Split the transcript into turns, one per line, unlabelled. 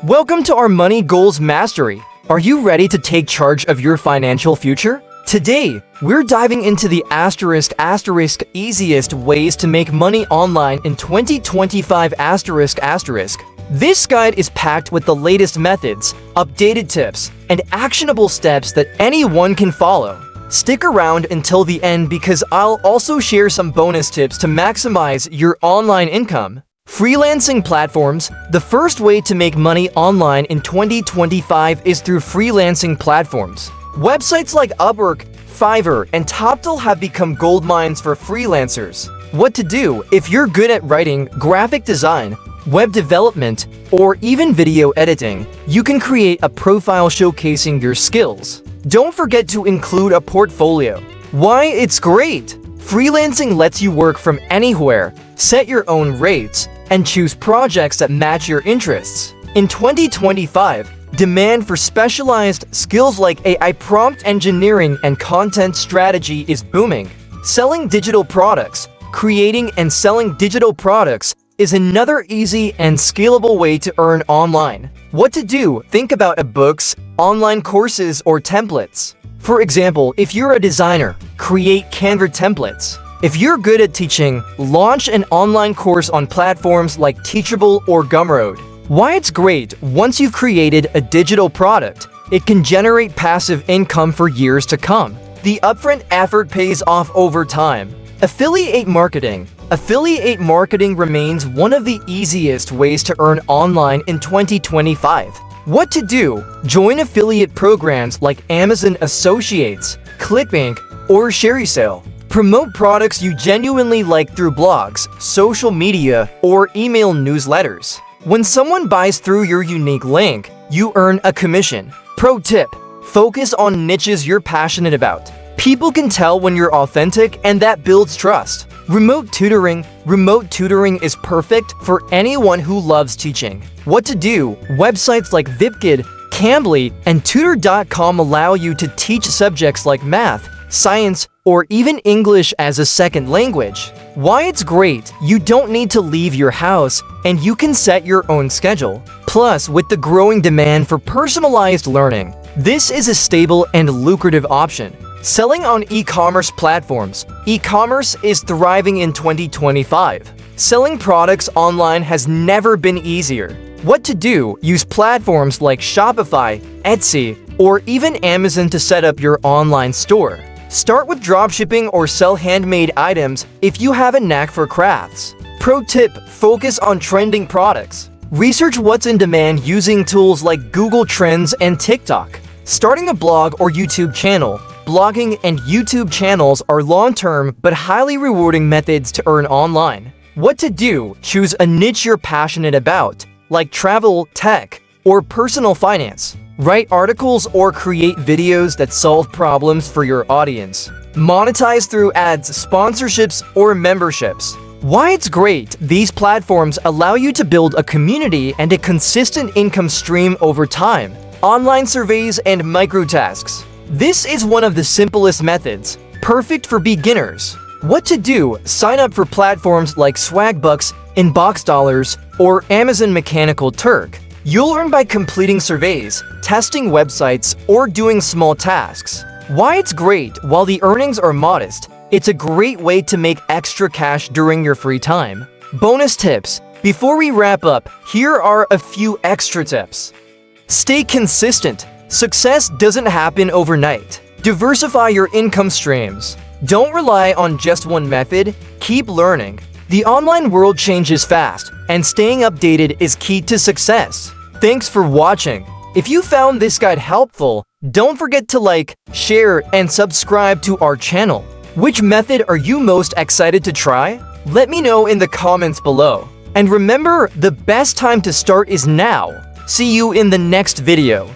Welcome to our Money Goals Mastery. Are you ready to take charge of your financial future? Today, we're diving into the easiest ways to make money online in 2025 ***. This guide is packed with the latest methods, updated tips, and actionable steps that anyone can follow. Stick around until the end because I'll also share some bonus tips to maximize your online income. Freelancing platforms. The first way to make money online in 2025 is through freelancing platforms. Websites like Upwork, Fiverr, and Toptal have become gold mines for freelancers. What to do if you're good at writing, graphic design, web development, or even video editing? You can create a profile showcasing your skills. Don't forget to include a portfolio. Why it's great! Freelancing lets you work from anywhere, set your own rates, and choose projects that match your interests. In 2025, demand for specialized skills like AI prompt engineering and content strategy is booming. Selling digital products. Creating and selling digital products is another easy and scalable way to earn online. What to do? Think about books, online courses, or templates. For example, if you're a designer, create Canva templates. If you're good at teaching, launch an online course on platforms like Teachable or Gumroad. Why it's great: once you've created a digital product, it can generate passive income for years to come. The upfront effort pays off over time. Affiliate marketing. Affiliate marketing remains one of the easiest ways to earn online in 2025. What to do? Join affiliate programs like Amazon Associates, ClickBank, or ShareSale. Promote products you genuinely like through blogs, social media, or email newsletters. When someone buys through your unique link, you earn a commission. Pro tip: focus on niches you're passionate about. People can tell when you're authentic, and that builds trust. Remote tutoring. Remote tutoring is perfect for anyone who loves teaching. What to do? Websites like VipKid, Cambly, and Tutor.com allow you to teach subjects like math, science, or even English as a second language. Why it's great: you don't need to leave your house, and you can set your own schedule. Plus, with the growing demand for personalized learning, this is a stable and lucrative option. Selling on e-commerce platforms. E-commerce is thriving in 2025. Selling products online has never been easier. What to do? Use platforms like Shopify, Etsy, or even Amazon to set up your online store. Start with dropshipping or sell handmade items if you have a knack for crafts. Pro tip: focus on trending products. Research what's in demand using tools like Google Trends and TikTok. Starting a blog or YouTube channel. Blogging and YouTube channels are long-term but highly rewarding methods to earn online. What to do? Choose a niche you're passionate about, like travel, tech, or personal finance. Write articles or create videos that solve problems for your audience. Monetize through ads, sponsorships, or memberships. Why it's great: these platforms allow you to build a community and a consistent income stream over time. Online surveys and microtasks. This is one of the simplest methods, perfect for beginners. What to do? Sign up for platforms like Swagbucks, Inbox Dollars, or Amazon Mechanical Turk. You'll earn by completing surveys, testing websites, or doing small tasks. Why it's great: while the earnings are modest, it's a great way to make extra cash during your free time. Bonus tips. Before we wrap up, here are a few extra tips. Stay consistent. Success doesn't happen overnight. Diversify your income streams. Don't rely on just one method. Keep learning. The online world changes fast, and staying updated is key to success. Thanks for watching. If you found this guide helpful, don't forget to like, share, and subscribe to our channel. Which method are you most excited to try? Let me know in the comments below. And remember, the best time to start is now. See you in the next video.